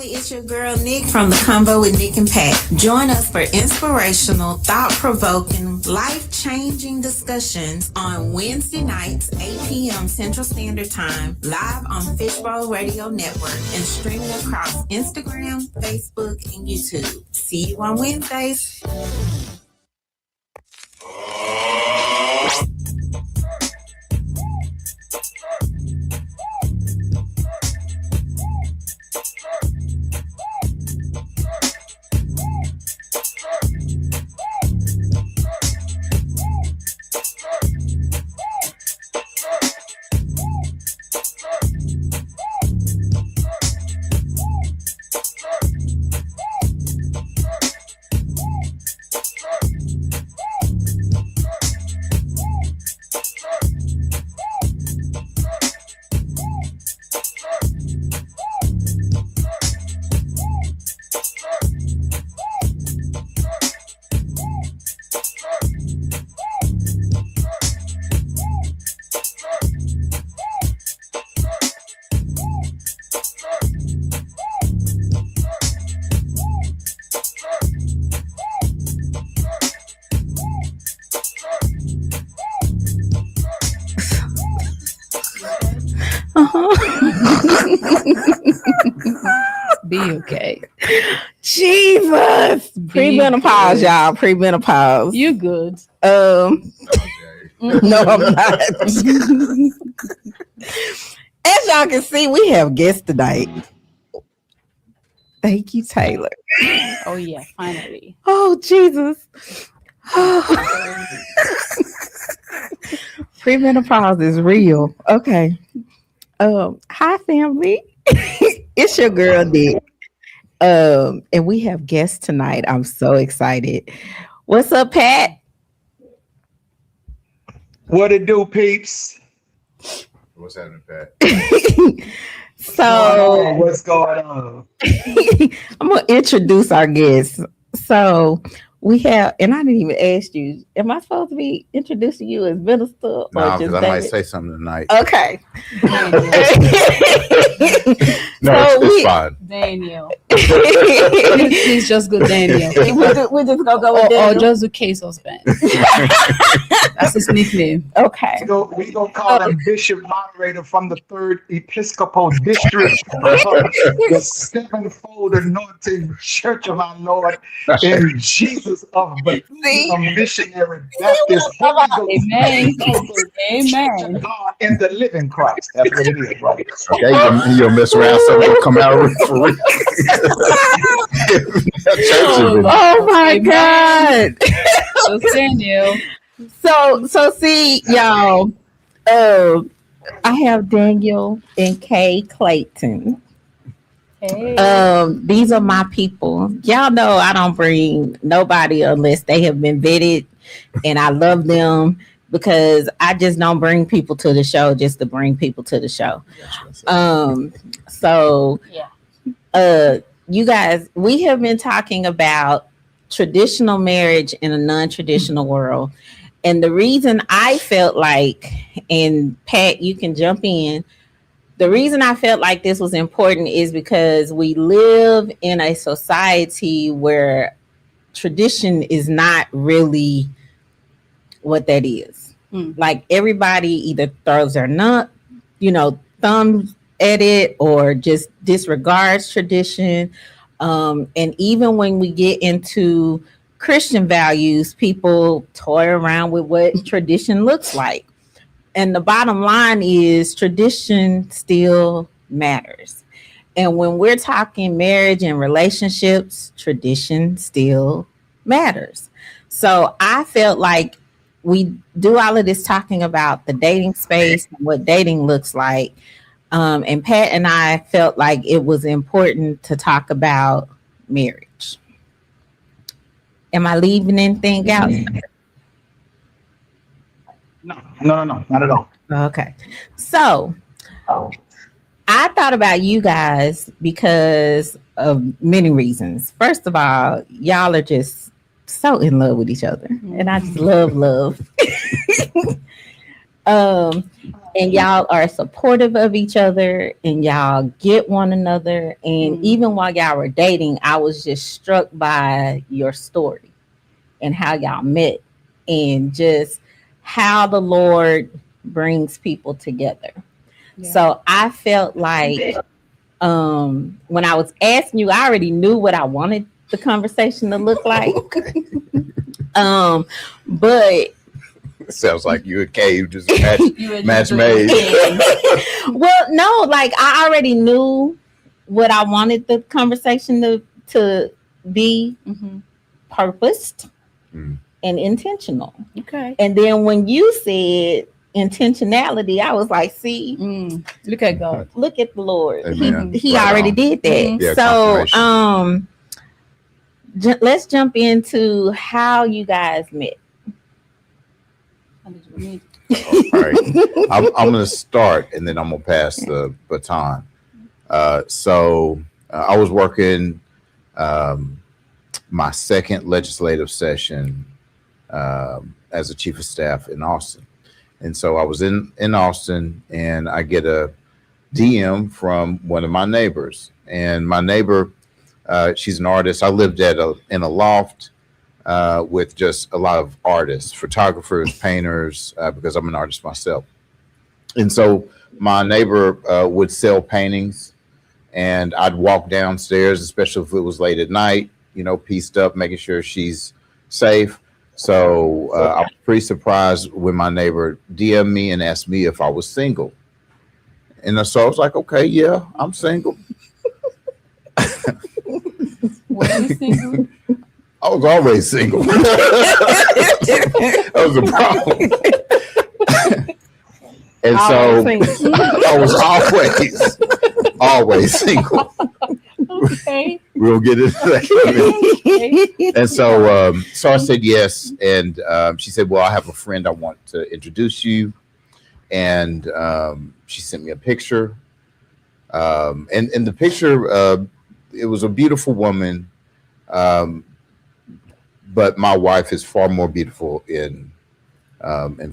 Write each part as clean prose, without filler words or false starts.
family, it's your girl Nick from the Convo with Nick and Pat. Join us for inspirational, thought-provoking, life-changing discussions on Wednesday nights, 8 p.m. Central Standard Time, live on Fishbowl Radio Network and streaming across Instagram, Facebook, and YouTube. See you on Wednesdays. Be okay. Jesus. Premenopause, y'all. Premenopause. You good. No, I'm not. As y'all can see, we have guests tonight. Thank you, Taylor. Oh, yeah, finally. Oh, Jesus. Oh. Premenopause is real. Okay. Hi, family. It's your girl, Nick. And we have guests tonight. I'm so excited. What's up, Pat? What it do, peeps? What's happening, Pat? So, what's going on? I'm going to introduce our guests. So, we have, and I didn't even ask you, am I supposed to be introducing you as minister? No, because I might say something tonight. Okay. No, it's fine. Daniel. Please just go Daniel. We're just going to go with Daniel. Or just do Kay Suspense. That's his nickname. Okay. We gonna call him Bishop Moderator from the 3rd Episcopal District of the Sevenfold Anointing Church of our Lord in Jesus of the Missionary Baptist Holy Ghost. Amen. Church of God in the living Christ. That's what it is, right? Okay, you'll mess around, so will come out for real. Oh my God. Just Daniel. So see, y'all, I have Daniel and Kay Clayton. Hey. These are my people. Y'all know I don't bring nobody unless they have been vetted, and I love them because I just don't bring people to the show just to bring people to the show. So you guys, we have been talking about traditional marriage in a non-traditional world. And the reason I felt like, and Pat, you can jump in, the reason I felt like this was important is because we live in a society where tradition is not really what that is. Like everybody either throws their thumbs at it or just disregards tradition. And even when we get into Christian values, people toy around with what tradition looks like. And the bottom line is tradition still matters. And when we're talking marriage and relationships, tradition still matters. So I felt like we do all of this talking about the dating space and what dating looks like. And Pat and I felt like it was important to talk about marriage. Am I leaving anything out? No, not at all. Okay. So I thought about you guys because of many reasons. First of all, y'all are just so in love with each other. And I just love. And y'all are supportive of each other and y'all get one another. And even while y'all were dating, I was just struck by your story and how y'all met and just how the Lord brings people together. Yeah. So I felt like when I was asking you, I already knew what I wanted the conversation to look like. But it sounds like you and Kay just match made. Well, no, like I already knew what I wanted the conversation to be purposed and intentional. Okay. And then when you said intentionality, I was like, see, look at God, look at the Lord. Amen. He right already did that. Yeah, so let's jump into how you guys met. All right. I'm going to start and then I'm going to pass the baton. So I was working my second legislative session as a chief of staff in Austin. And so I was in Austin and I get a DM from one of my neighbors. And my neighbor, she's an artist. I lived in a loft with just a lot of artists, photographers, painters, because I'm an artist myself. And so my neighbor would sell paintings and I'd walk downstairs, especially if it was late at night, pieced up, making sure she's safe. So I was pretty surprised when my neighbor DM'd me and asked me if I was single. And so I was like, okay, yeah, I'm single. Were you single? I was always single. That was a problem. And so I was always single. Okay. We'll get into that. And so I said yes. And she said, well, I have a friend I want to introduce you. And she sent me a picture. And the picture, it was a beautiful woman. But my wife is far more beautiful in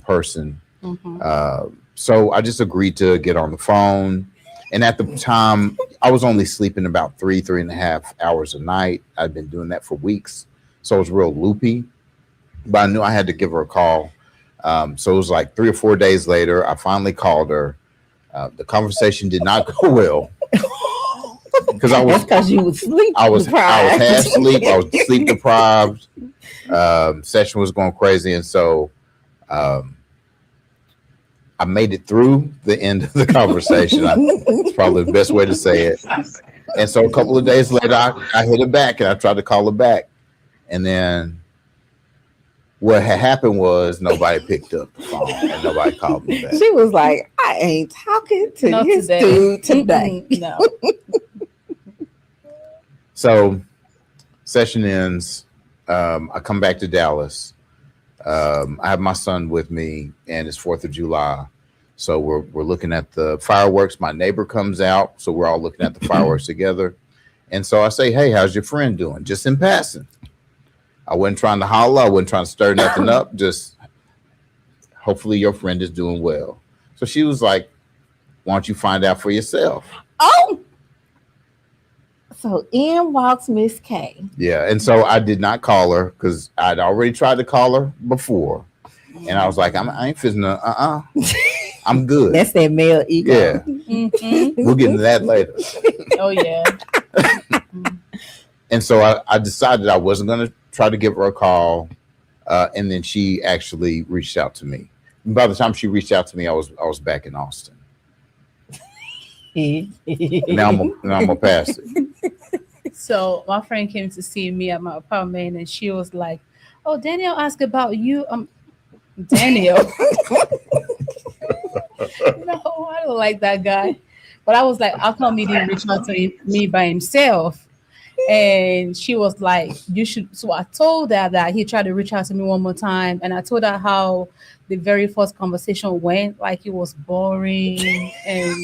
person. So I just agreed to get on the phone. And at the time, I was only sleeping about 3.5 hours a night. I'd been doing that for weeks. So I was real loopy. But I knew I had to give her a call. So it was like 3 or 4 days later, I finally called her. The conversation did not go well. Because you was sleep deprived. I was half asleep. I was sleep deprived. Session was going crazy. And so I made it through the end of the conversation. It's probably the best way to say it. And so a couple of days later, I hit her back and I tried to call her back. And then what had happened was nobody picked up the phone and nobody called me back. She was like, I ain't talking to this dude today. No. So session ends. I come back to Dallas. I have my son with me and it's 4th of July. So we're looking at the fireworks. My neighbor comes out. So we're all looking at the fireworks together. And so I say, hey, how's your friend doing? Just in passing. I wasn't trying to holler. I wasn't trying to stir nothing up. Just hopefully your friend is doing well. So she was like, why don't you find out for yourself? Oh. So in walks Miss Kay. Yeah. And so I did not call her because I'd already tried to call her before. And I was like, I ain't fizzing. I'm good. That's that male ego. Yeah. Mm-hmm. We'll get into that later. Oh, yeah. And so I decided I wasn't going to try to give her a call. And then she actually reached out to me. And by the time she reached out to me, I was back in Austin. Now I'm gonna pass it. So my friend came to see me at my apartment and she was like, oh, Daniel asked about you. Daniel. No, I don't like that guy. But I was like, how come he didn't reach out to me by himself? And she was like, you should. So I told her that he tried to reach out to me one more time. And I told her how the very first conversation went, like it was boring. And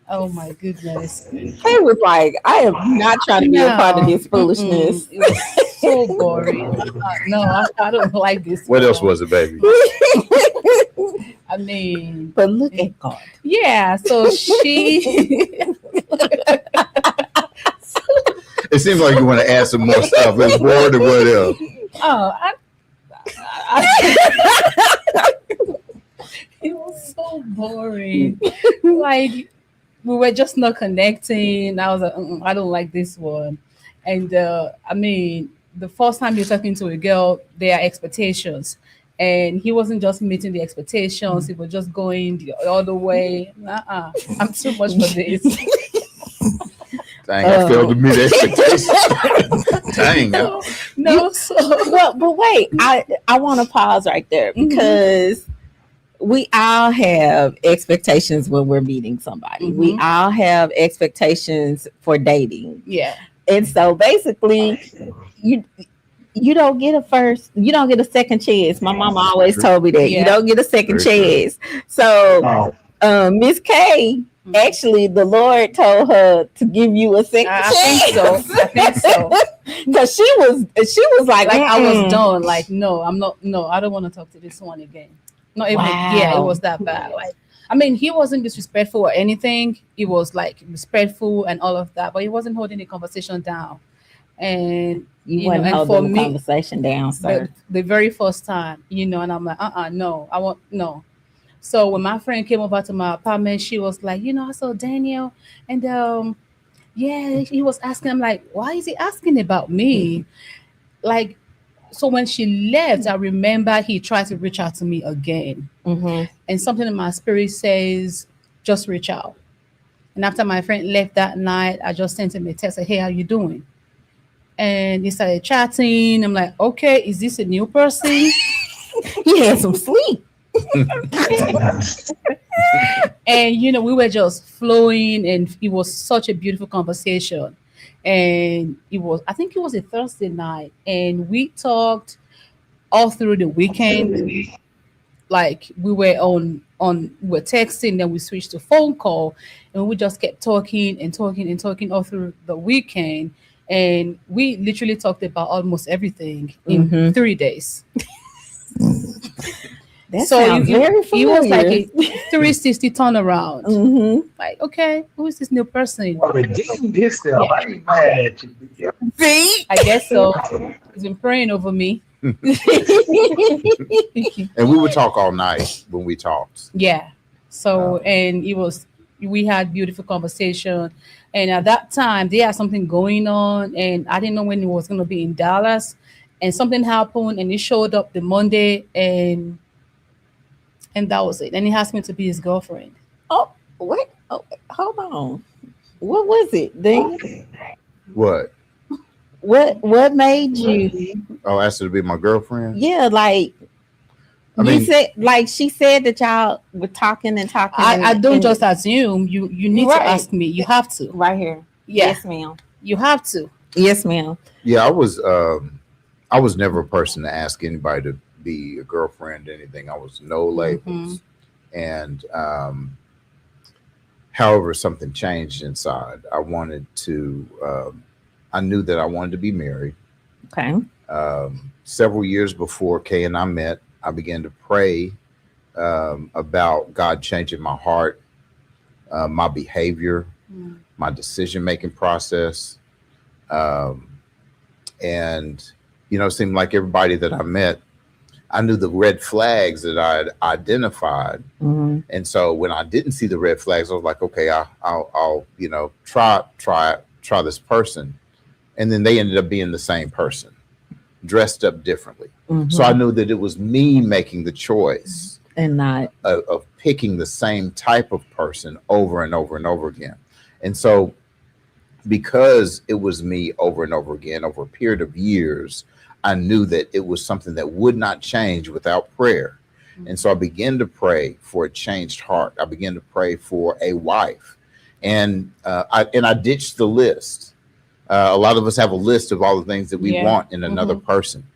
oh my goodness. He was like, I am not trying to be a part of this foolishness. It was so boring. No, I don't like this. What else was it, baby? I mean, But look at God. yeah. So she, It seems like you want to add some more stuff. It's bored or what else? oh, it was so boring. Like we were just not connecting. I was like, I don't like this one. And I mean, the first time you're talking to a girl, there are expectations. And he wasn't just meeting the expectations, he was just going the other way. I'm too much for this. Dang, I failed to meet expectations. Dang. No, so Well, but wait, I want to pause right there because we all have expectations when we're meeting somebody. We all have expectations for dating. yeah. And so basically, you don't get a second chance. My mama always told me that you don't get a second chance. So Miss Kay, actually the Lord told her to give you a second chance. I think so. Because she was like I was done. Like, no, I'm not. No, I don't want to talk to this one again. Not even. Wow. Yeah, it was that bad. Like, I mean, he wasn't disrespectful or anything. He was like respectful and all of that, but he wasn't holding the conversation down. And you wasn't and holding for the me, conversation down, sir. the very first time, and I'm like, no, I want no. So when my friend came over to my apartment, she was like, I saw Daniel, and yeah, he was asking. I'm like, why is he asking about me? Like, so when she left, I remember he tried to reach out to me again, and something in my spirit says, just reach out. And after my friend left that night, I just sent him a text, like, hey, how you doing? And he started chatting. I'm like, okay, is this a new person? He had some sleep. And we were just flowing, and it was such a beautiful conversation. And I think it was a Thursday night, and we talked all through the weekend. Like we were we're texting, then we switched to phone call, and we just kept talking and talking and talking all through the weekend. And we literally talked about almost everything in 3 days. That sounds very familiar. It was like a 360 turnaround. Like, okay, who is this new person? Well, redeemed himself. I ain't mad at you. See? I guess so. He's been praying over me. And we would talk all night when we talked. Yeah. So, and we had beautiful conversation. And at that time, they had something going on, and I didn't know when it was going to be in Dallas. And something happened, and he showed up the Monday, and that was it. And he asked me to be his girlfriend. Oh, wait. Oh, hold on. What was it, Dean? What? What made you? Oh, asked her to be my girlfriend? Yeah, like she said that y'all were talking and talking. I don't just assume. You need to ask me. You have to. Right here. Yeah. Yes, ma'am. You have to. Yes, ma'am. Yeah, I was never a person to ask anybody to be a girlfriend or anything. I was no labels. And however, something changed inside. I knew that I wanted to be married. Okay. Several years before Kay and I met, I began to pray about God changing my heart, my behavior, my decision-making process. And, it seemed like everybody that I met, I knew the red flags that I had identified. And so when I didn't see the red flags, I was like, okay, I'll try this person. And then they ended up being the same person, dressed up differently. So I knew that it was me making the choice and not of picking the same type of person over and over and over again. And so because it was me over and over again over a period of years, I knew that it was something that would not change without prayer. And so I began to pray for a changed heart. I began to pray for a wife. And I ditched the list. A lot of us have a list of all the things that we want in another person.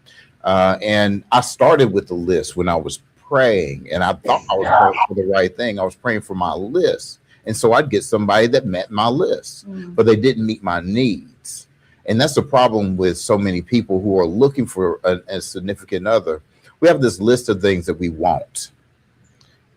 And I started with the list when I was praying, and I thought I was praying for the right thing. I was praying for my list. And so I'd get somebody that met my list, but they didn't meet my needs. And that's the problem with so many people who are looking for a significant other. We have this list of things that we want.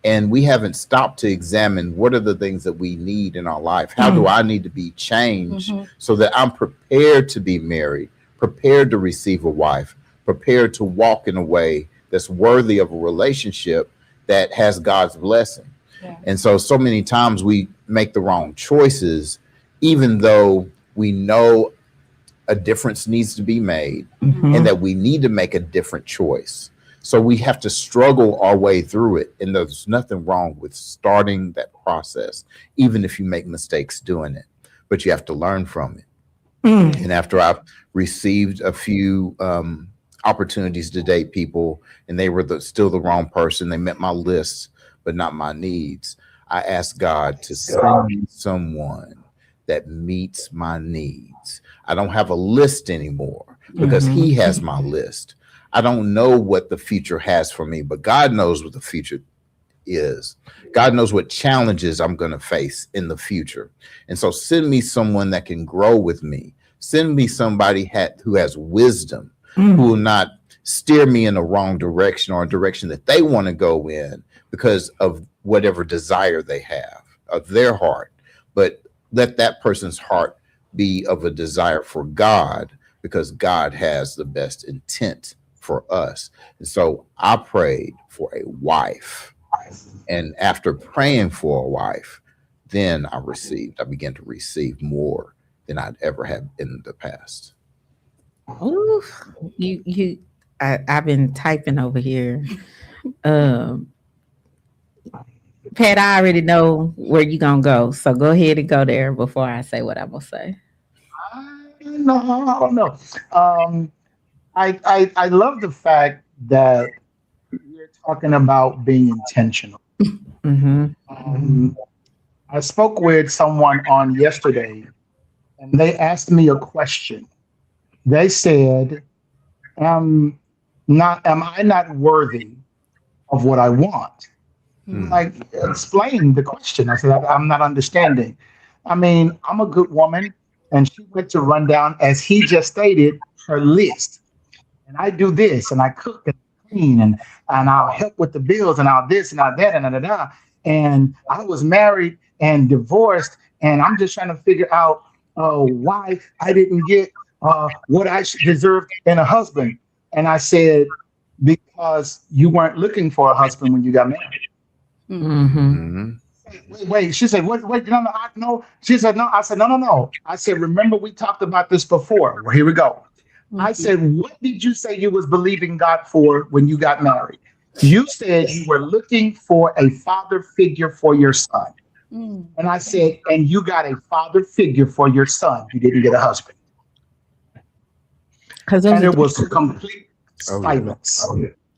And we haven't stopped to examine what are the things that we need in our life. How do I need to be changed so that I'm prepared to be married, prepared to receive a wife, prepared to walk in a way that's worthy of a relationship that has God's blessing. Yeah. And so many times we make the wrong choices, even though we know a difference needs to be made and that we need to make a different choice. So we have to struggle our way through it. And there's nothing wrong with starting that process, even if you make mistakes doing it, but you have to learn from it. And after I've received a few opportunities to date people and they were still the wrong person, they met my lists, but not my needs, I asked God to send me someone that meets my needs. I don't have a list anymore because he has my list. I don't know what the future has for me, but God knows what the future is. God knows what challenges I'm going to face in the future. And so send me someone that can grow with me. Send me somebody who has wisdom, who will not steer me in the wrong direction or a direction that they want to go in because of whatever desire they have of their heart. But let that person's heart be of a desire for God, because God has the best intent for us. And so I prayed for a wife. And after praying for a wife, then I began to receive more than I'd ever had in the past. Ooh, I've been typing over here. Pat, I already know where you're gonna go, so go ahead and go there before I say what I'm gonna say. I don't know. I love the fact that you're talking about being intentional. I spoke with someone on yesterday, and they asked me a question. They said, am I not worthy of what I want?" Like, explain the question. I said, I'm not understanding. I mean, I'm a good woman, and she went to run down, as he just stated, her list. And I do this, and I cook and clean, and I'll help with the bills, and I'll this, and I'll that, and da da da. And I was married and divorced, and I'm just trying to figure out why I didn't get what I deserved in a husband. And I said, because you weren't looking for a husband when you got married. Wait. She said, wait, no. She said, no. I said, no. I said, remember, we talked about this before. Well, here we go. I said, what did you say you was believing God for when you got married? You said you were looking for a father figure for your son. And I said, and you got a father figure for your son. You didn't get a husband. And it was complete silence.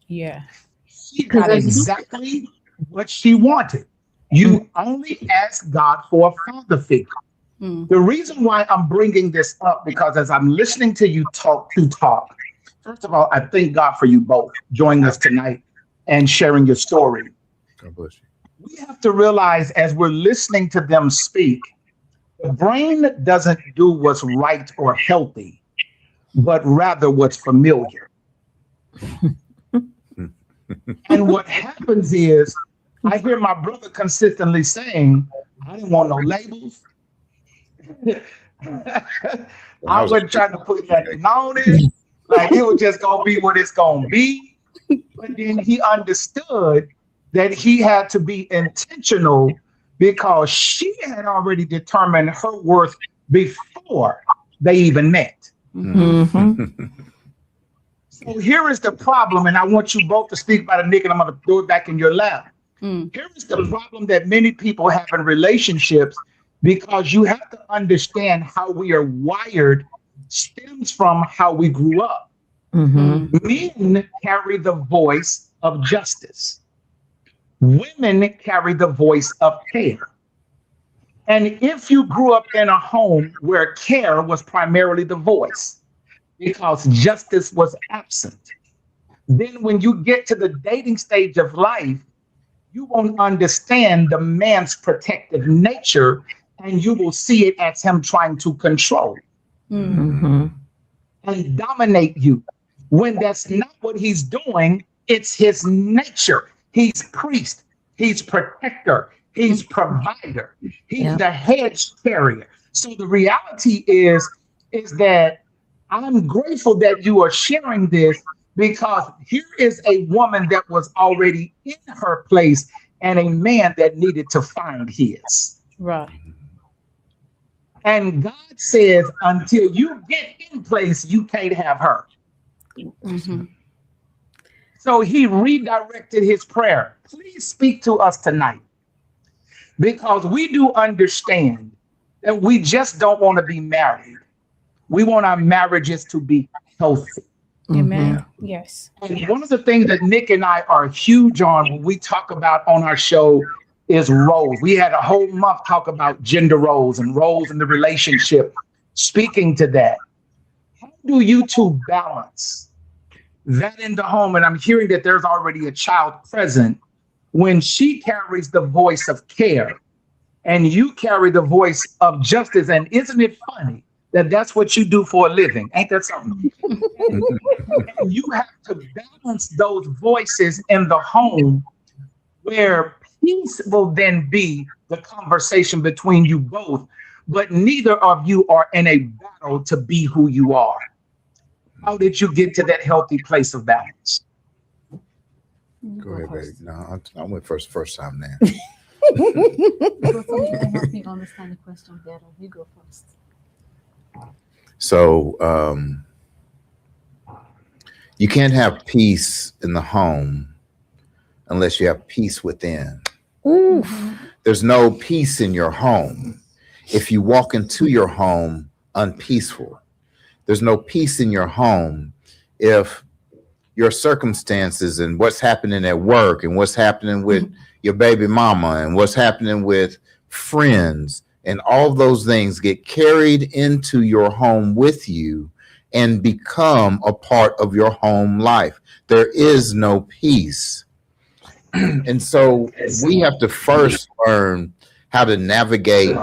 Yeah. She got exactly what she wanted. You only asked God for a father figure. The reason why I'm bringing this up, because as I'm listening to you talk, first of all, I thank God for you both joining us tonight and sharing your story. God bless you. We have to realize, as we're listening to them speak, the brain doesn't do what's right or healthy, but rather what's familiar. And what happens is, I hear my brother consistently saying, I didn't want no labels. I wasn't trying to put nothing on it. Like, it was just going to be what it's going to be. But then he understood that he had to be intentional, because she had already determined her worth before they even met. So here is the problem, and I want you both to speak about it, Nick, and I'm going to throw it back in your lap. Here is the problem that many people have in relationships, because you have to understand how we are wired stems from how we grew up. Men carry the voice of justice. Women carry the voice of care. And if you grew up in a home where care was primarily the voice, because justice was absent, then when you get to the dating stage of life, you won't understand the man's protective nature, and you will see it as him trying to control and dominate you, when that's not what he's doing. It's his nature. He's priest. He's protector. He's provider. He's Yeah. the hedge carrier. So the reality is that I'm grateful that you are sharing this because here is a woman that was already in her place and a man that needed to find his. Right. And God says, until you get in place, you can't have her. Mm-hmm. So he redirected his prayer. Please speak to us tonight because we do understand that we just don't want to be married. We want our marriages to be healthy. Amen. Yeah. Yes. And one of the things that Nick and I are huge on when we talk about on our show is roles. We had a whole month talk about gender roles in the relationship, speaking to that. How do you two balance that in the home? And I'm hearing that there's already a child present when she carries the voice of care and you carry the voice of justice. And isn't it funny that that's what you do for a living? Ain't that something? And you have to balance those voices in the home where peace will then be the conversation between you both, but neither of you are in a battle to be who you are. How did you get to that healthy place of balance? Go ahead, baby. No, I went first time now. Help me understand the question better. You go first. So you can't have peace in the home unless you have peace within. Ooh. There's no peace in your home if you walk into your home unpeaceful. There's no peace in your home if your circumstances and what's happening at work and what's happening with your baby mama and what's happening with friends and all those things get carried into your home with you and become a part of your home life. There is no peace. And so we have to first learn how to navigate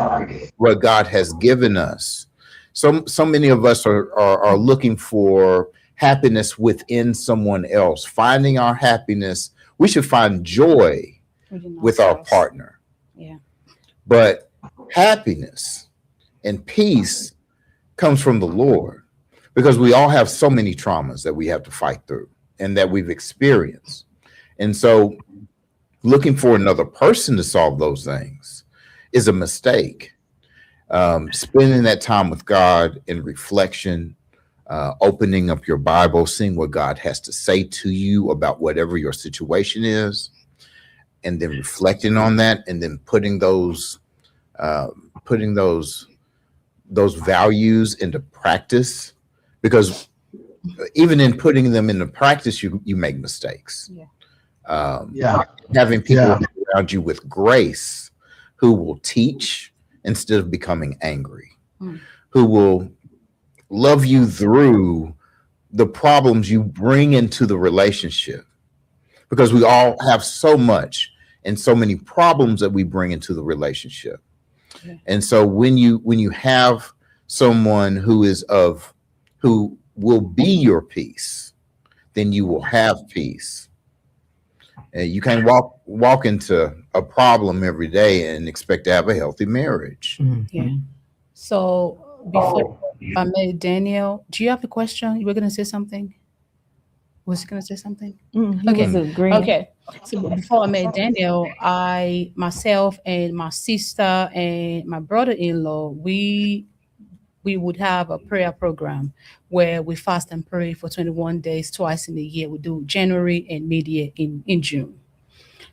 what God has given us. So many of us are looking for happiness within someone else, finding our happiness. We should find joy with our partner. Yeah. But happiness and peace comes from the Lord because we all have so many traumas that we have to fight through and that we've experienced. And so looking for another person to solve those things is a mistake. Spending that time with God in reflection, opening up your Bible, seeing what God has to say to you about whatever your situation is, and then reflecting on that, and then putting those values into practice. Because even in putting them into practice, you make mistakes. Yeah. Having people Yeah. around you with grace who will teach instead of becoming angry, who will love you through the problems you bring into the relationship, because we all have so much and so many problems that we bring into the relationship. Yeah. And so when you have someone who will be your peace, then you will have peace. And you can't walk into a problem every day and expect to have a healthy marriage. Yeah. So before I met Daniel, do you have a question? You were gonna say something? Was you gonna say something? He Okay. was agreeing. Okay. So before I met Daniel, myself and my sister and my brother-in-law, we would have a prayer program where we fast and pray for 21 days twice in a year. We do January and mid-year in June.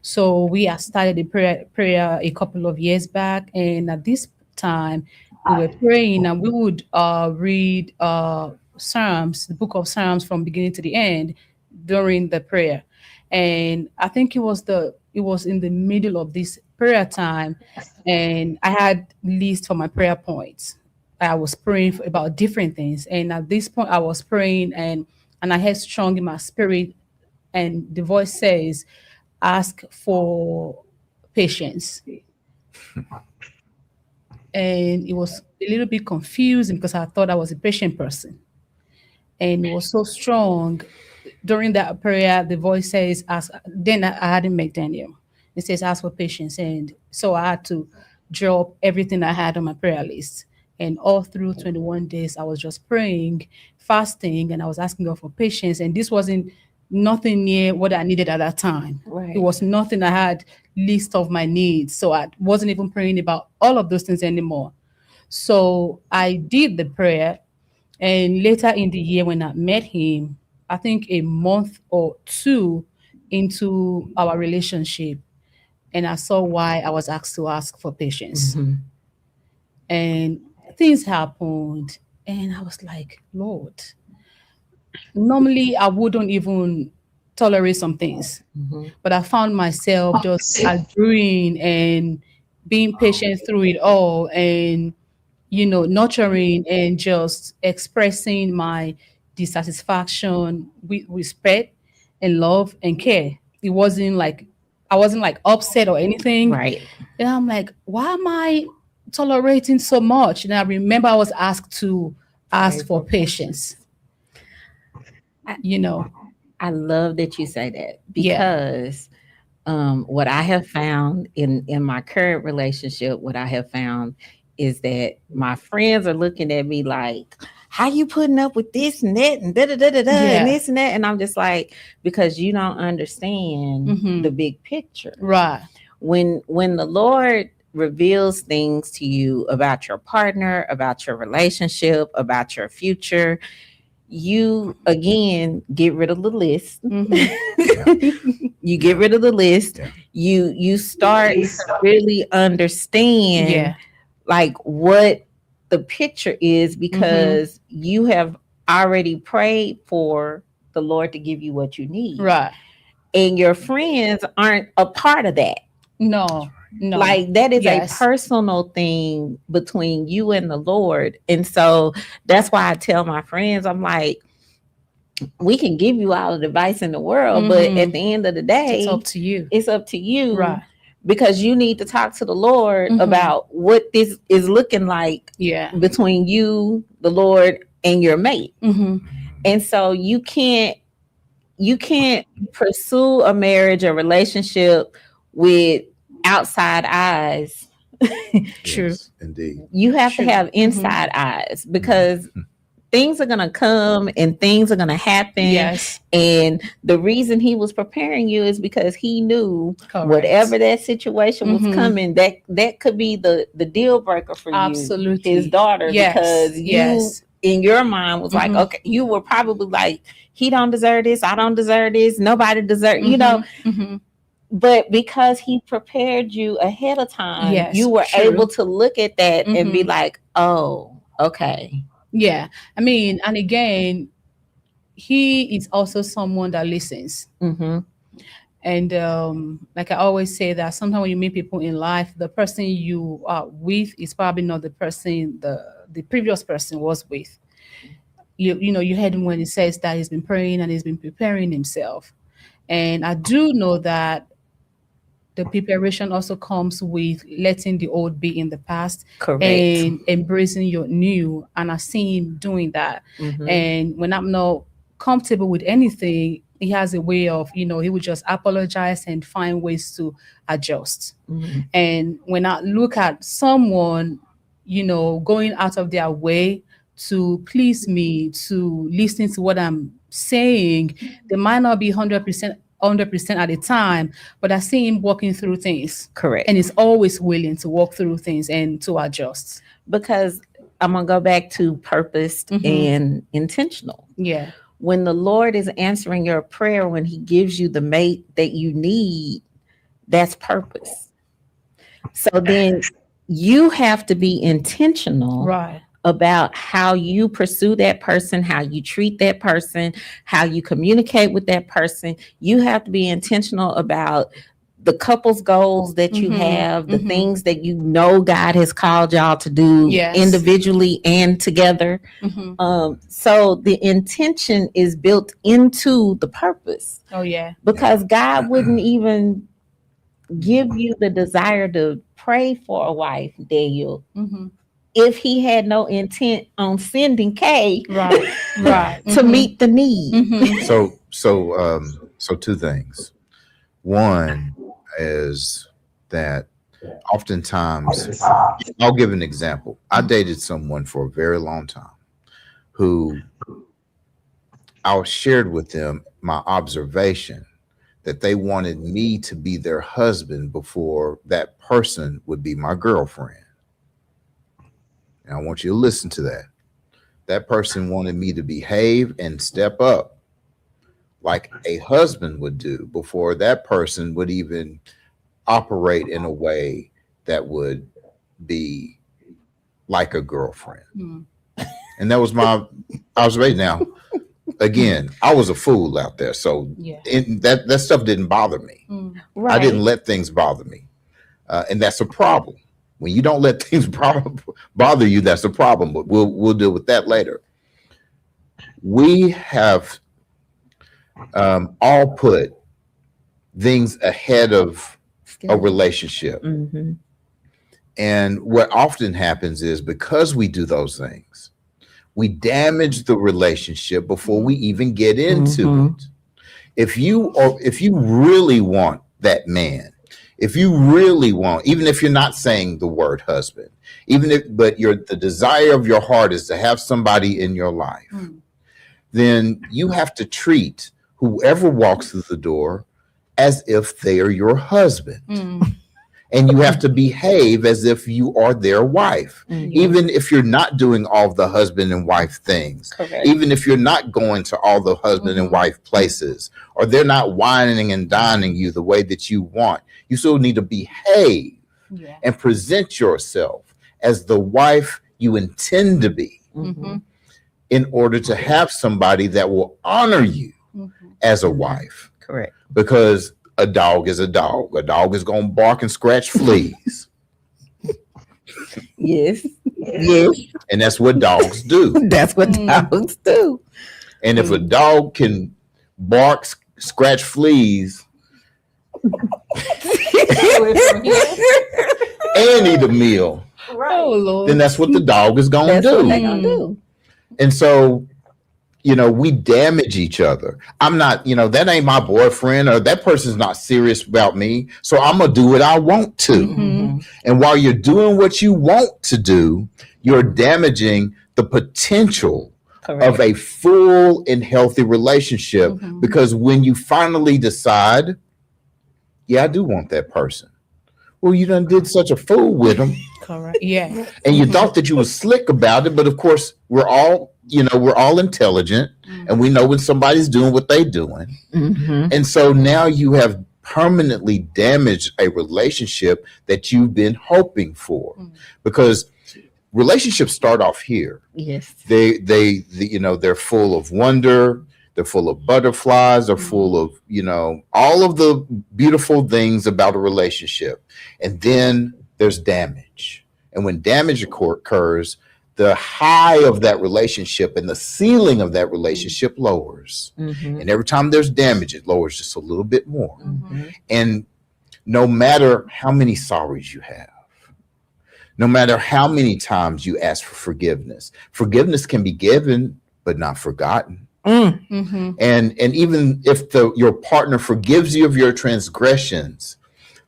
So we had started the prayer a couple of years back, and at this time we were praying, and we would read Psalms, the book of Psalms from beginning to the end during the prayer. And I think it was in the middle of this prayer time, and I had list for my prayer points. I was praying about different things, and at this point I was praying, and I had strong in my spirit, and the voice says, ask for patience. And it was a little bit confusing because I thought I was a patient person. And it was so strong. During that prayer, the voice says, ask. Then I hadn't met Daniel. It says ask for patience. And so I had to drop everything I had on my prayer list. And all through 21 days, I was just praying, fasting, and I was asking God for patience. And this wasn't nothing near what I needed at that time. Right. It was nothing I had list of my needs. So I wasn't even praying about all of those things anymore. So I did the prayer. And later in the year, when I met him, I think a month or two into our relationship, and I saw why I was asked to ask for patience. Mhm. And things happened, and I was like, Lord, normally I wouldn't even tolerate some things, Mhm. but I found myself just agreeing and being patient through it all, and nurturing and just expressing my dissatisfaction with respect and love and care. It wasn't like I wasn't like upset or anything. Right. And I'm like, why am I tolerating so much? And I remember I was asked to ask for patience. I, You know, I love that you say that yeah, because what I have found in my current relationship, what I have found is that my friends are looking at me like, how you putting up with this and that and da da da da da and yeah, this and that, and I'm just like, because you don't understand hmm the big picture. right, When the Lord reveals things to you about your partner, about your relationship, about your future, you again get rid of the list. hmm You get rid of the list. Yeah. You start to really understand yeah, like what the picture is, hmm because you have already prayed for the Lord to give you what you need. right. And your friends aren't a part of that. No, no, Like that is a yes, personal thing between you and the Lord. And so that's why I tell my friends, I'm like, we can give you all the advice in the world, but at hmm the end of the it's day, up to you, it's up to you, right? because you need to talk to the Lord hmm about what this is looking like Yeah. between you, the Lord, and your mate. hmm And so you can't pursue a marriage or relationship with outside eyes. True. Yes, indeed. You have to True. have inside eyes, because things are going to come and things are going to happen. Yes. And the reason he was preparing you is because he knew Correct. whatever that situation was Mhm. coming, that could be the deal breaker for you, Absolutely. his daughter, Yes. because you Yes. in your mind was like, Mhm. okay, you were probably like, he don't deserve this, I don't deserve this, nobody deserve, Mhm. but because he prepared you ahead of time, Yes. you were True. able to look at that and be Mhm. like, oh, okay. Yeah. I mean, and again, he is also someone that listens. Mm-hmm. And like I always say that sometimes when you meet people in life, the person you are with is probably not the person the previous person was with. You heard him when he says that he's been praying and he's been preparing himself. And I do know that the preparation also comes with letting the old be in the past Correct. and embracing your new. And I see him doing that. Mm-hmm. And when I'm not comfortable with anything, he has a way of, he would just apologize and find ways to adjust. Mm-hmm. And when I look at someone, going out of their way to please me, to listen to what I'm saying, they might not be 100% at the time, but I see him walking through things. Correct. And he's always willing to walk through things and to adjust. Because I'm going to go back to purposed and intentional. Yeah. When the Lord is answering your prayer, when he gives you the mate that you need, that's purpose. So then you have to be intentional Right. about how you pursue that person, how you treat that person, how you communicate with that person. You have to be intentional about the couple's goals that you have, the things that God has called y'all to do Yes. individually and together. So the intention is built into the purpose, Oh, yeah. because God wouldn't even give you the desire to pray for a wife, Daniel, if he had no intent on sending Kay Right. Right. to meet the need. So two things. One, is that oftentimes, I'll give an example. I dated someone for a very long time who I shared with them my observation that they wanted me to be their husband before that person would be my girlfriend. And I want you to listen to that. That person wanted me to behave and step up like a husband would do before that person would even operate in a way that would be like a girlfriend. Mm. And that was my observation. Now, again, I was a fool out there. So Yeah. that stuff didn't bother me. Mm. Right. I didn't let things bother me. And that's a problem. When you don't let things bother you, that's a problem. But we'll deal with that later. We have all put things ahead of a relationship. Mm-hmm. And what often happens is because we do those things, we damage the relationship before we even get into it. If you really want that man, if you really want, even if you're not saying the word husband, but the desire of your heart is to have somebody in your life, then you have to treat whoever walks through the door as if they are your husband. And you have to behave as if you are their wife, even if you're not doing all the husband and wife things, even if you're not going to all the husband and wife places, or they're not whining and dining you the way that you want. You still need to behave and present yourself as the wife you intend to be in order to have somebody that will honor you as a wife. Correct. Because a dog is a dog. A dog is going to bark and scratch fleas. Yes. Yes. And that's what dogs do. That's what dogs do. And if a dog can bark, scratch fleas, and eat a meal, Oh, Lord. then that's what the dog is going to That's do. what they're gonna do. And so, we damage each other. I'm not, that ain't my boyfriend, or that person's not serious about me. So I'm going to do what I want to. And while you're doing what you want to do, you're damaging the potential of a full and healthy relationship. Because when you finally decide, yeah, I do want that person. Well, you done did such a fool with them. Correct. Yeah. And you thought that you were slick about it. But of course, we're all intelligent, and we know when somebody's doing what they're doing. And so now you have permanently damaged a relationship that you've been hoping for, because relationships start off here. Yes. They're full of wonder. They're full of butterflies. They're full of, all of the beautiful things about a relationship. And then there's damage. And when damage occurs, the high of that relationship and the ceiling of that relationship lowers. And every time there's damage, it lowers just a little bit more. And no matter how many sorries you have, no matter how many times you ask for forgiveness can be given, but not forgotten. And even if your partner forgives you of your transgressions,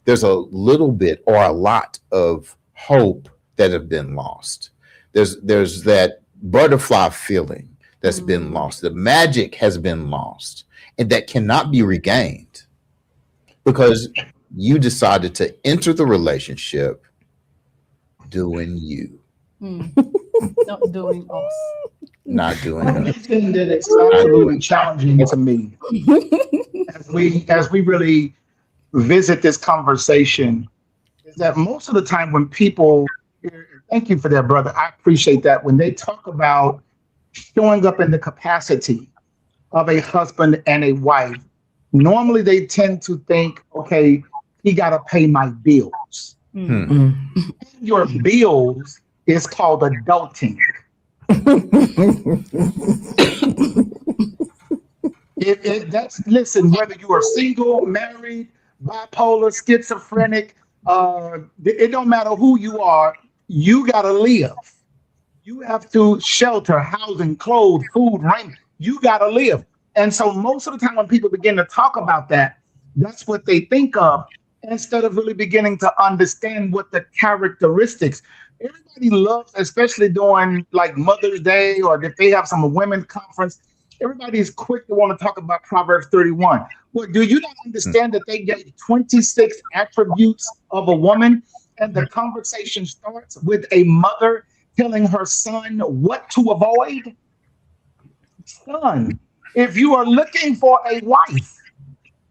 there's a little bit or a lot of hope that have been lost. There's that butterfly feeling that's been lost. The magic has been lost, and that cannot be regained because you decided to enter the relationship doing you. Not doing us. Not doing One us. thing that is absolutely challenging to me as we really visit this conversation is that most of the time when people, thank you for that, brother, I appreciate that, when they talk about showing up in the capacity of a husband and a wife, normally they tend to think, okay, he got to pay my bills. Your bills is called adulting. Listen, whether you are single, married, bipolar, schizophrenic, it don't matter who you are, you gotta live. You have to shelter, housing, clothes, food, raiment. You gotta live. And so most of the time when people begin to talk about that, that's what they think of. instead of really beginning to understand what the characteristics. Everybody loves, especially during like Mother's Day or if they have some women's conference, everybody is quick to want to talk about Proverbs 31. Well, do you not understand that they gave 26 attributes of a woman? And the conversation starts with a mother telling her son what to avoid. Son, if you are looking for a wife,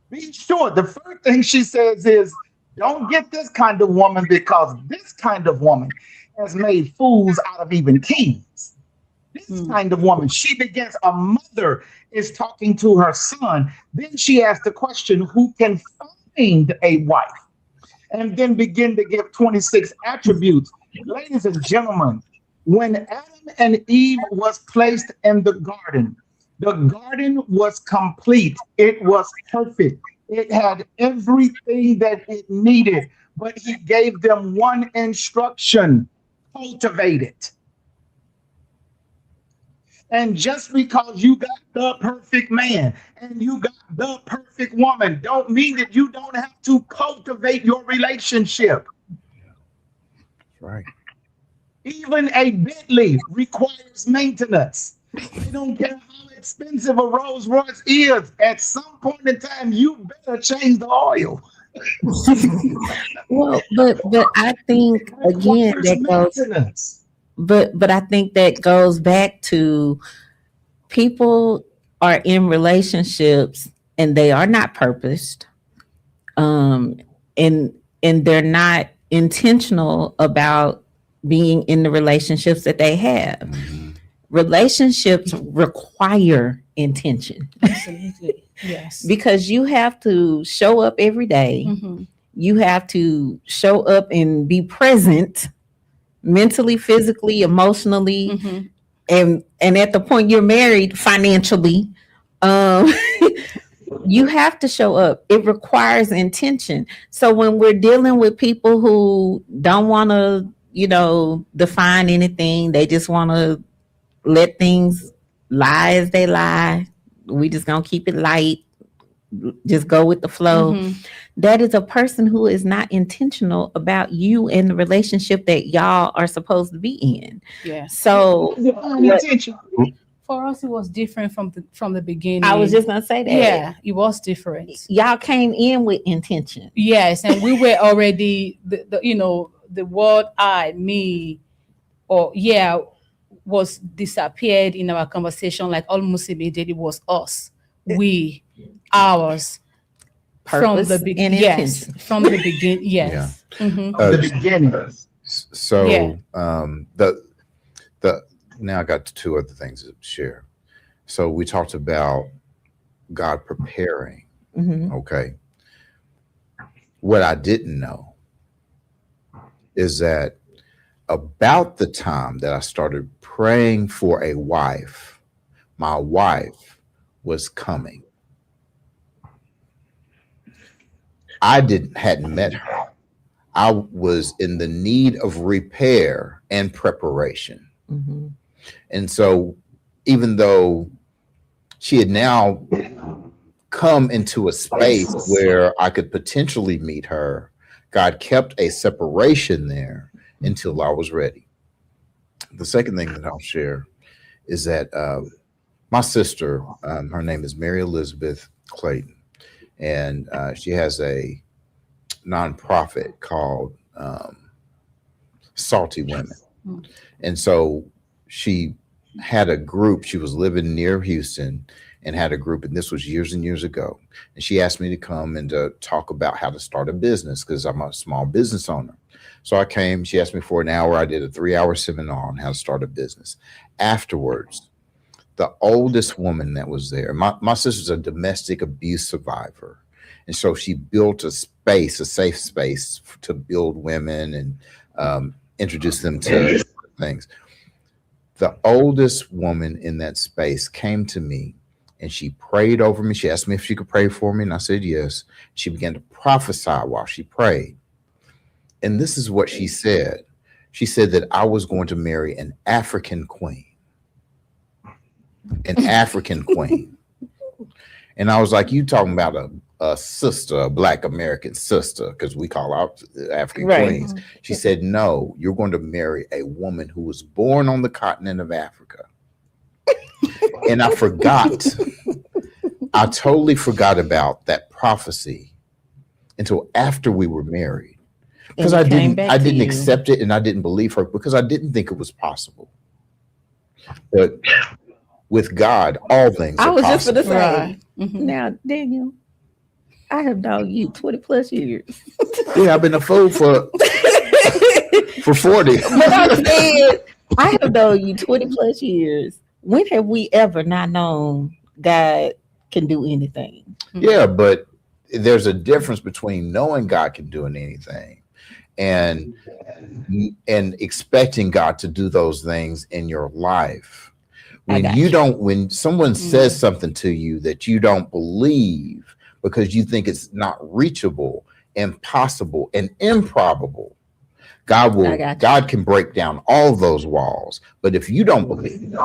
be sure the first thing she says is, don't get this kind of woman because this kind of woman has made fools out of even kings. This kind of woman, she begins, a mother is talking to her son. Then she asks the question, who can find a wife? And then begin to give 26 attributes. Ladies and gentlemen, when Adam and Eve was placed in the garden was complete. It was perfect. It had everything that it needed, but he gave them one instruction: cultivate it. And just because you got the perfect man and you got the perfect woman, don't mean that you don't have to cultivate your relationship. Right. Even a Bentley requires maintenance. I don't care how expensive a Rolls Royce is. At some point in time, you better change the oil. Well, but I think It again requires that goes, maintenance. but I think that goes back to people are in relationships and they are not purposed, um, and they're not intentional about being in the relationships that they have. Mhm. Relationships require intention Absolutely. Yes. because you have to show up every day. Mhm. You have to show up and be present mentally, physically, emotionally, Mhm. and at the point you're married, financially. Um, you have to show up. It requires intention. So when we're dealing with people who don't want to, define anything, they just want to let things lie as they lie. We just gonna keep it light, just go with the flow. Mhm. That is a person who is not intentional about you and the relationship that y'all are supposed to be in. Yes. So Divine what, intention. For us, it was different from the beginning. I was just gonna say that. Yeah, it was different. Y'all came in with intention. Yes, and we were already the word I, me, or yeah, was disappeared in our conversation like almost immediately. Was us, we, ours, from Purpose the and beginning. Yes, intention. from the beginning. Yes. Mhm. The beginning. So Yeah. The now I got two other things to share. So we talked about God preparing. Mhm. Okay. What I didn't know is that about the time that I started praying for a wife, my wife was coming. I hadn't met her. I was in the need of repair and preparation. Mhm. And so even though she had now come into a space where I could potentially meet her, God kept a separation there until I was ready. The second thing that I'll share is that my sister, her name is Mary Elizabeth Clayton, and she has a nonprofit called Salty Women. Mm. And so she had a group. She was living near Houston and had a group, and this was years and years ago. And she asked me to come and to talk about how to start a business because I'm a small business owner. So I came. She asked me for an hour. I did a 3-hour seminar on how to start a business. Afterwards, the oldest woman that was there, my sister's a domestic abuse survivor. And so she built a space, a safe space to build women and introduce them to things. The oldest woman in that space came to me and she prayed over me. She asked me if she could pray for me, and I said yes. She began to prophesy while she prayed. And this is what she said. She said that I was going to marry an African queen. An African queen. And I was like, you talking about a a sister, a Black American sister, because we call our African Right. queens. She said, no, you're going to marry a woman who was born on the continent of Africa. And I forgot. I totally forgot about that prophecy until after we were married. Because And I it came didn't back I to didn't you. accept it and I didn't believe her because I didn't think it was possible. But with God, all things I are was just possible. gonna say, Right. Mhm. now, Daniel, I have known you 20 plus years. Yeah, I've been a fool for 40. But I said, I have known you 20 plus years. When have we ever not known God can do anything? Yeah, but there's a difference between knowing God can do anything and expecting God to do those things in your life. When got you you. don't, when someone says something to you that you don't believe because you think it's not reachable, impossible, and improbable, God will, I got you. God can break down all of those walls. But if you don't believe,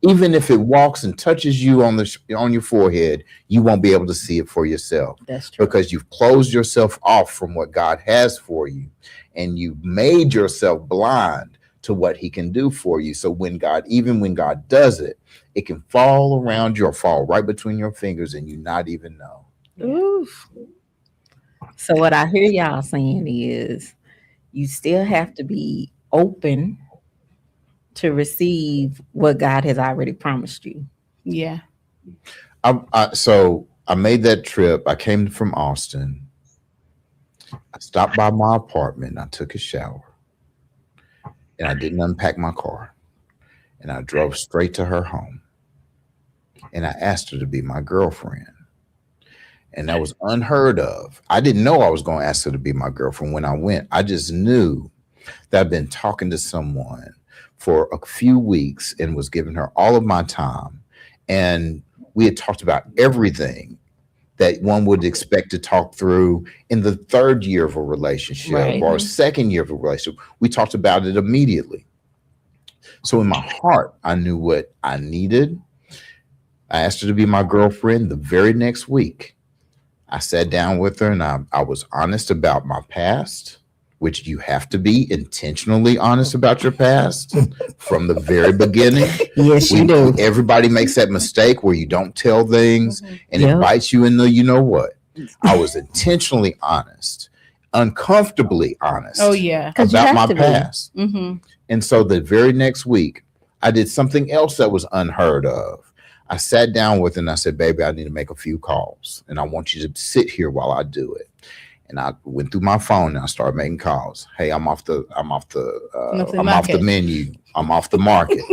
even if it walks and touches you on your forehead, you won't be able to see it for yourself. That's true. Because you've closed yourself off from what God has for you, and you've made yourself blind to what He can do for you. So even when God does it, it can fall around you or fall right between your fingers, and you not even know. Oof. So what I hear y'all saying is you still have to be open to receive what God has already promised you. Yeah. So I made that trip. I came from Austin. I stopped by my apartment. I took a shower. And I didn't unpack my car. And I drove straight to her home. And I asked her to be my girlfriend. And that was unheard of. I didn't know I was going to ask her to be my girlfriend when I went. I just knew that I'd been talking to someone for a few weeks and was giving her all of my time. And we had talked about everything that one would expect to talk through in the third year of a relationship Right. or second year of a relationship. We talked about it immediately. So in my heart, I knew what I needed. I asked her to be my girlfriend the very next week. I sat down with her and I was honest about my past, which you have to be intentionally honest about your past from the very beginning. Yes, you do. Everybody makes that mistake where you don't tell things and Yep. it bites you in the you know what. I was intentionally honest, uncomfortably honest Oh yeah. 'Cause you about have my to be. past. Mm-hmm. And so the very next week, I did something else that was unheard of. I sat down with her and I said, baby, I need to make a few calls and I want you to sit here while I do it. And I went through my phone and I started making calls. Hey, I'm off the menu. I'm off the market.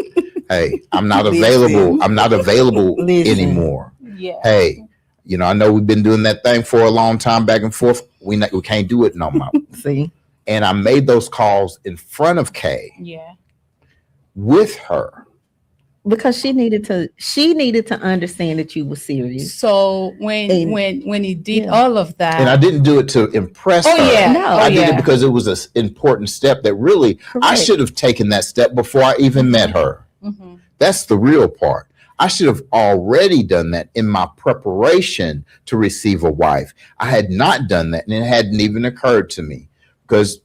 Hey, I'm not available. I'm not available Listen. anymore. Yeah. Hey, I know we've been doing that thing for a long time back and forth. We can't do it no more. See? And I made those calls in front of Kay Yeah. with her. Because she needed to understand that you were serious. So when he did Yeah. all of that, And I didn't do it to impress oh her. yeah, No. I did it because it was an important step that really I Correct. should have taken that step before I even met her. Mm-hmm. That's the real part. I should have already done that in my preparation to receive a wife. I had not done that, and it hadn't even occurred to me because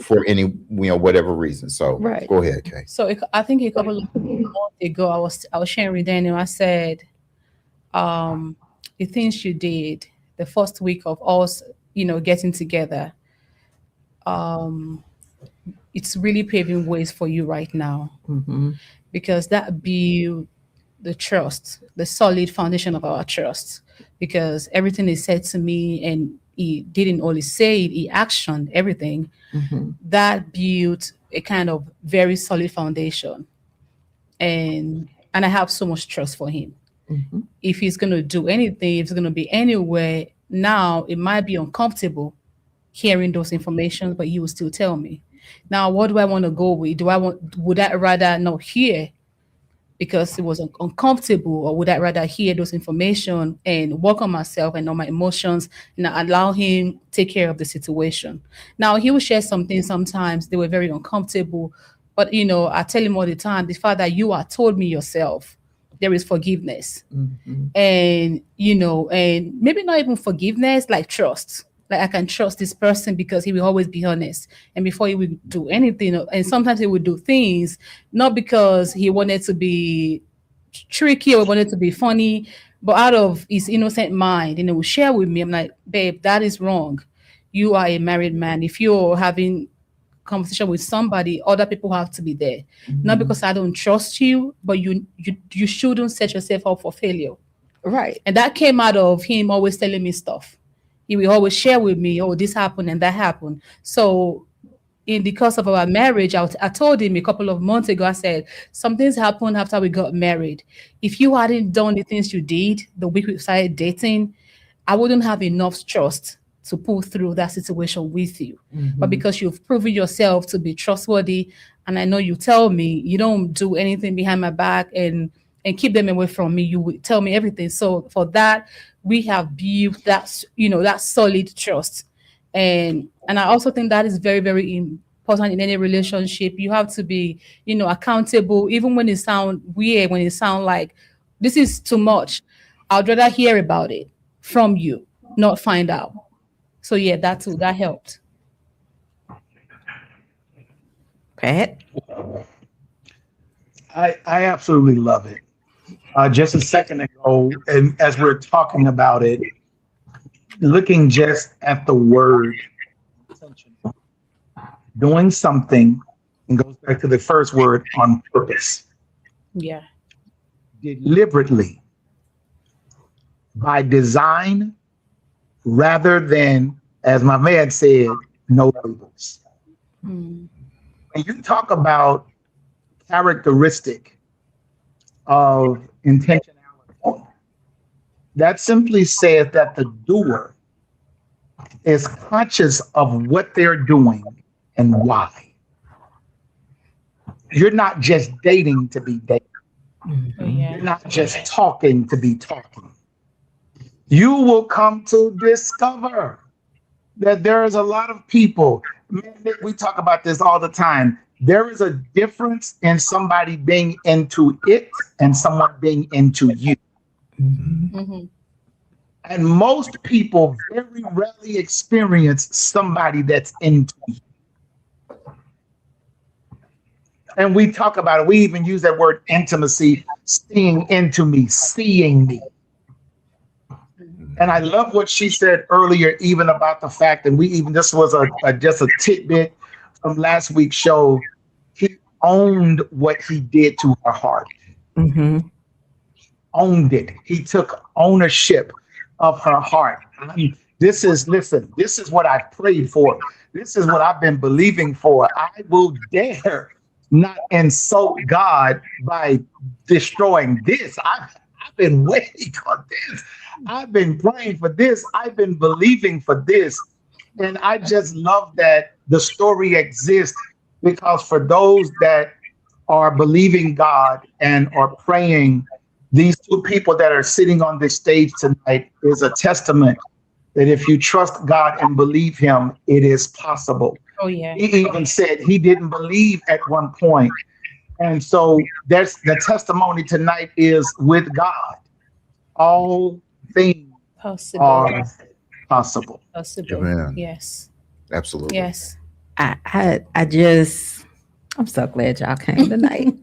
for any whatever reason. So Right. go ahead, Kay. So I think a couple of months ago, I was sharing with Daniel. I said, the things you did the first week of us, getting together, it's really paving ways for you right now Mm-hmm. because that built the trust, the solid foundation of our trust. Because everything he said to me, and he didn't only say it, he actioned everything. Mm-hmm. That built a kind of very solid foundation, and I have so much trust for him. Mm-hmm. If he's going to do anything, if it's going to be anywhere, now it might be uncomfortable hearing those information, but he will still tell me. Now, what do I want to go with? Would I rather not hear because it was uncomfortable, or would I rather hear those information and work on myself and on my emotions and allow him take care of the situation? Now, he will share something sometimes they were very uncomfortable, but I tell him all the time, the fact that you are told me yourself there is forgiveness. Mhm. And and maybe not even forgiveness, like trust. Like I can trust this person because he will always be honest, and before he would do anything, and sometimes he would do things not because he wanted to be tricky or wanted to be funny, but out of his innocent mind, will share with me. I'm like, babe, that is wrong. You are a married man. If you're having conversation with somebody, other people have to be there. Not because I don't trust you, but you shouldn't set yourself up for failure. Right. And that came out of him always telling me stuff. He will always share with me, oh, this happened and that happened. So in the course of our marriage, I told him a couple of months ago, I said, some things happened after we got married. If you hadn't done the things you did the week we started dating, I wouldn't have enough trust to pull through that situation with you. But because you've proven yourself to be trustworthy, and I know you tell me you don't do anything behind my back and keep them away from me, you would tell me everything. So for that, we have built that that solid trust. And I also think that is very, very important in any relationship. You have to be accountable, even when it sound weird, when it sound like this is too much. I'd rather hear about it from you, not find out. So yeah, that too, that helped. Pat. I absolutely love it. Just a second ago, and as we're talking about it, looking just at the word intentional, doing something, and goes back to the first word, on purpose, Yeah. deliberately, by design, rather than, as my man said, no labels. Mm. When you talk about characteristic of intentionality, that simply says that the doer is conscious of what they're doing and why. You're not just dating to be dating. Oh You're yeah. not just talking to be talking. You will come to discover that there is a lot of people. Man, Nick, we talk about this all the time. There is a difference in somebody being into it and someone being into you. Hmm. And most people very rarely experience somebody that's into you. And we talk about it. We even use that word intimacy, seeing into me, seeing me. And I love what she said earlier, even about the fact, and we even this was just a tidbit from last week's show. He owned what he did to her heart, Mm-hmm. owned it. He took ownership of her heart. This is, listen, this is what I've prayed for. This is what I've been believing for. I will dare not insult God by destroying this. I've been waiting on this. I've been praying for this. I've been believing for this. And I just love that the story exists, because for those that are believing God and are praying, these two people that are sitting on this stage tonight is a testament that if you trust God and believe him, it is possible. Oh yeah. He even said he didn't believe at one point. And so that's the testimony tonight is, with God, all things Possible. are possible. Possible. Amen. Yes. Absolutely. Yes. I just, I'm so glad y'all came tonight.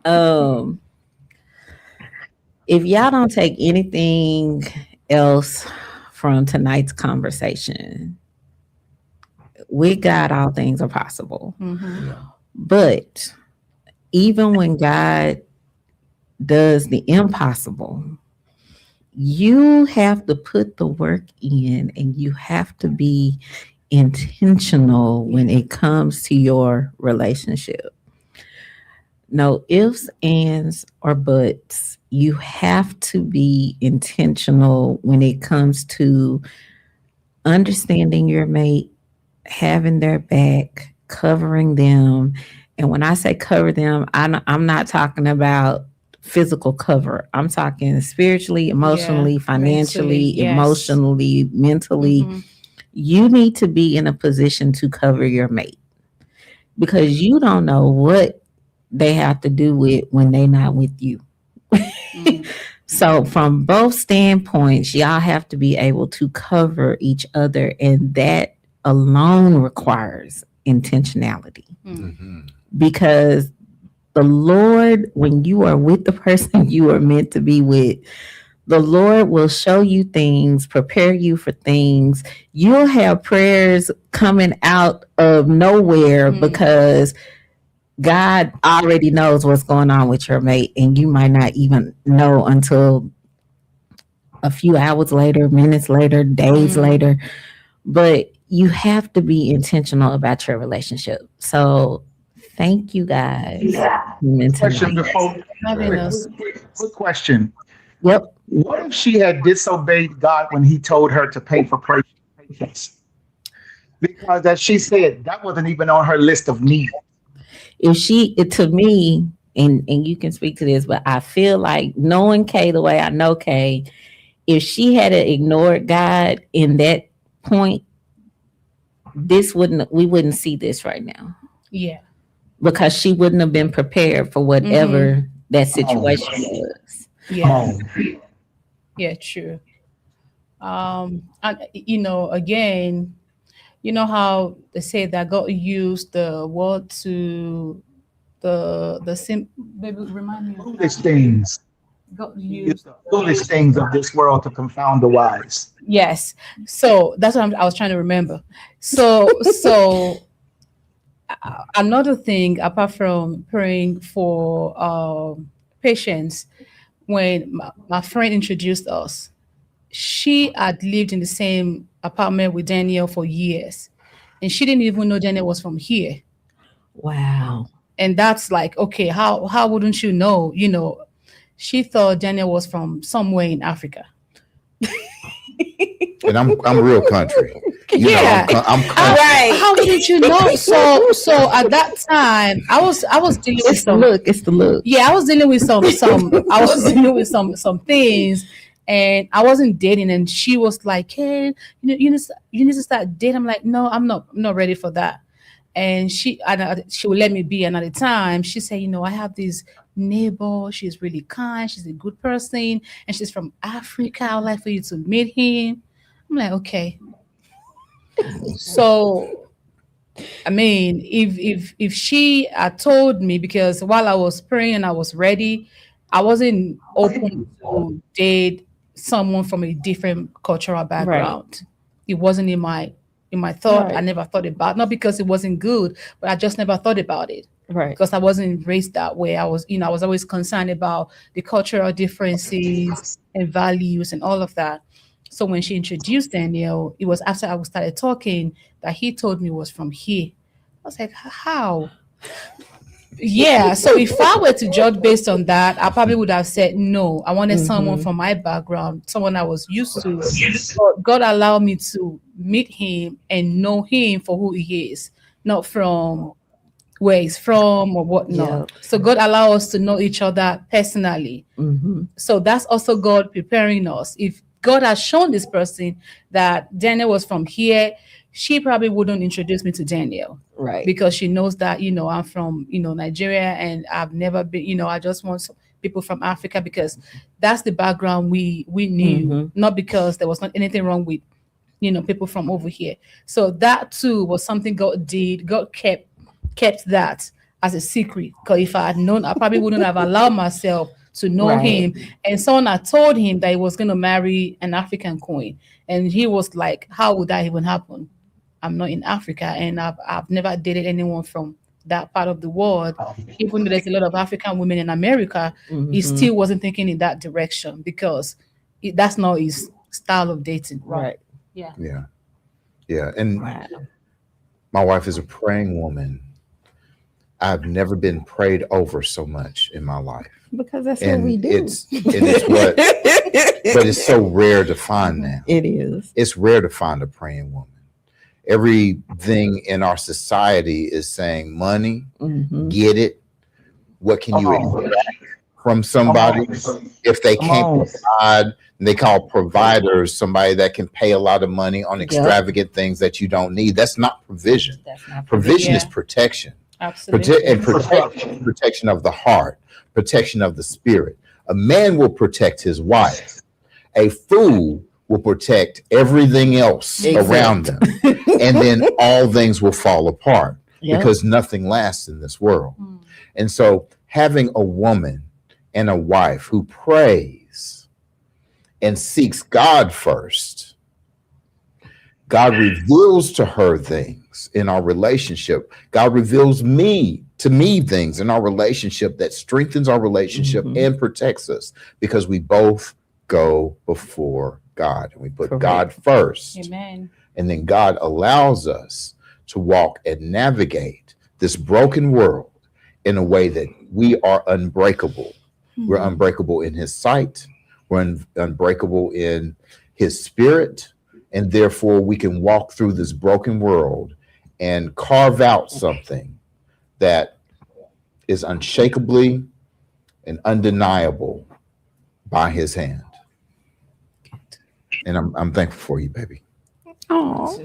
um, if y'all don't take anything else from tonight's conversation, with God, all things are possible. Hmm. But even when God does the impossible, you have to put the work in, and you have to be intentional when it comes to your relationship. No ifs, ands, or buts. You have to be intentional when it comes to understanding your mate, having their back, covering them. And when I say cover them, I'm not talking about physical cover. I'm talking spiritually, emotionally, Yeah, financially, mentally, yes. emotionally, mentally. Mhm. You need to be in a position to cover your mate, because you don't know what they have to do with when they're not with you. So from both standpoints, y'all have to be able to cover each other, and that alone requires intentionality. Mhm. Because the Lord, when you are with the person you are meant to be with, the Lord will show you things, prepare you for things. You'll have prayers coming out of nowhere because God already knows what's going on with your mate, and you might not even know until a few hours later, minutes later, days later. But you have to be intentional about your relationship. So thank you guys. Question before. Having us. Quick question. Yep. What if she had disobeyed God when he told her to pay for patience? Because as she said, that wasn't even on her list of needs. If she, to me, and you can speak to this, but I feel like knowing Kay the way I know Kay, if she had ignored God in that point, we wouldn't see this right now. Yeah. Because she wouldn't have been prepared for whatever that situation was. Yeah. Yeah, true. And again, you know how they say that God used the word to the sim baby remind me of Foolish things. God Use used the foolish things of this world to confound the wise. yes. So that's what I was trying to remember. So another thing apart from praying for patience, when my friend introduced us, she had lived in the same apartment with Daniel for years, and she didn't even know Daniel was from here. Wow. And that's like, okay, how wouldn't you know? She thought Daniel was from somewhere in Africa. And I'm real country. Yeah. I'm country. Right. How didn't you know? So at that time, I was dealing with It's the look. It's the look. yeah, I was dealing with some I was dealing with some things, and I wasn't dating, and she was like, hey, you need to start dating. I'm like, no, I'm not ready for that. And she would let me be. And at the time, she said, I have this neighbor. She's really kind. She's a good person, and she's from Africa. I'd like for you to meet him. I'm like, okay. So I mean, if she had told me, because while I was praying and I was ready, I wasn't open to date someone from a different cultural background. It wasn't in my thought. I Right. never thought about, not because it wasn't good, but I just never thought about it Right. because I wasn't raised that way. I was always concerned about the cultural differences and values and all of that. So when she introduced Daniel, it was after I started talking that he told me was from here. I was like, how? Yeah. So if I were to judge based on that, I probably would have said no. I wanted someone from my background, someone I was used to. But God allowed me to meet him and know him for who he is, not from where he's from or whatnot. Yeah. So God allowed us to know each other personally. So that's also God preparing us. If God has shown this person that Daniel was from here, she probably wouldn't introduce me to Daniel Right. because she knows that, I'm from, Nigeria, and I've never been, I just want people from Africa because that's the background we knew, not because there was not anything wrong with, people from over here. So that too was something God did. God kept that as a secret, because if I had known, I probably wouldn't have allowed myself to know Right. him. And someone had told him that he was going to marry an African queen, and he was like, how would that even happen? I'm not in Africa, and I've never dated anyone from that part of the world. Even though there's a lot of African women in America, he still wasn't thinking in that direction because that's not his style of dating. Right. Yeah. Yeah. And Wow. my wife is a praying woman. I've never been prayed over so much in my life. Because that's what And we do. it's what, but it's so rare to find now. It is. It's rare to find a praying woman. Everything in our society is saying money, get it. What can you expect from somebody if they can't provide? And they call providers somebody that can pay a lot of money on extravagant things that you don't need. That's not provision. That's not Provision is Yeah. protection. Absolutely. Protection of the heart, protection of the spirit, A man will protect his wife. A fool will protect everything else around them. And then all things will fall apart because nothing lasts in this world. And so having a woman and a wife who prays and seeks God first, God reveals to her things in our relationship. God reveals to me things in our relationship that strengthens our relationship and protects us, because we both go before God and we put God first. Amen. And then God allows us to walk and navigate this broken world in a way that we are unbreakable. We're unbreakable in his sight. We're unbreakable in his spirit. And therefore we can walk through this broken world and carve out something that is unshakably and undeniable by his hand. And I'm thankful for you, baby. Oh,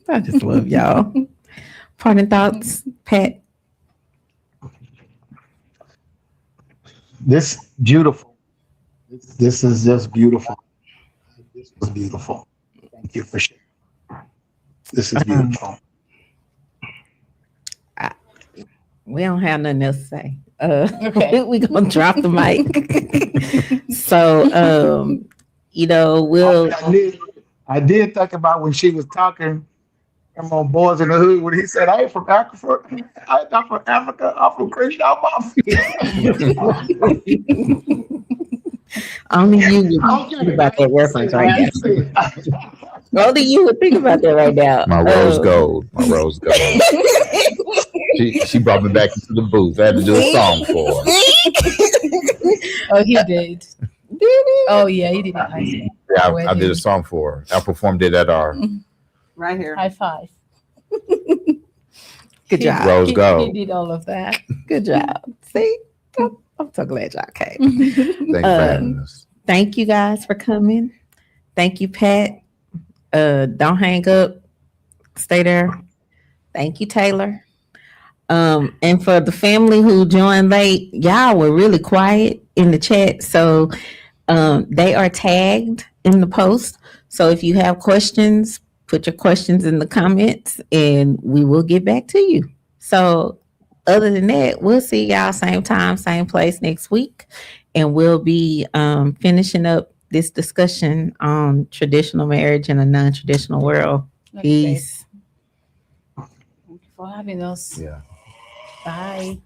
I just love y'all. Parting thoughts, Pat? This beautiful. This is just beautiful. This was beautiful. Thank you for sharing. This is beautiful. We don't have nothing else to say. Okay. We gonna drop the mic. So, we'll. I did think about when she was talking. I'm on Boys in the Hood when he said, "I ain't from Africa. I'm not from Africa. I'm from Crenshaw Mafia." Only you would think about that reference right now. Only you would think about that right now. My rose gold. My rose gold. She brought me back into the booth. I had to do a song for her. Oh, he did. Oh, yeah, he did. Yeah, I did a song for her. I performed it at our Right here. High five. Good job. Rose gold. He did all of that. Good job. See, I'm so glad y'all came. Thank you for having us. Thank you guys for coming. Thank you, Pat. Don't hang up. Stay there. Thank you, Taylor. And for the family who joined late, y'all were really quiet in the chat. So they are tagged in the post. So if you have questions, put your questions in the comments and we will get back to you. So other than that, we'll see y'all same time, same place next week. And we'll be finishing up this discussion on traditional marriage in a non-traditional world. Okay. Peace. Thank you for having us. Yeah. Bye.